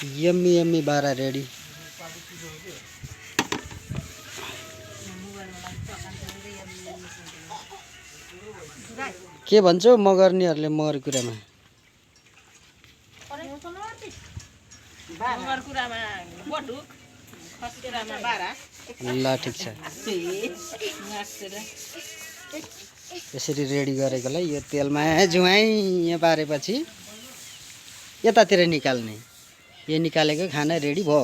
Yummy yummy Bara ready. के भन्छौ मगर्नेहरूले मगर कुरामा? मगर कुरामा बटुक, खस कुरामा बारा। ल ठिक छ। यसरी रेडी गरेकोलाई यो तेलमा जुवाइँ पारेपछि यतातिर निकाल्ने। यो निकालेको खाना रेडी भयो।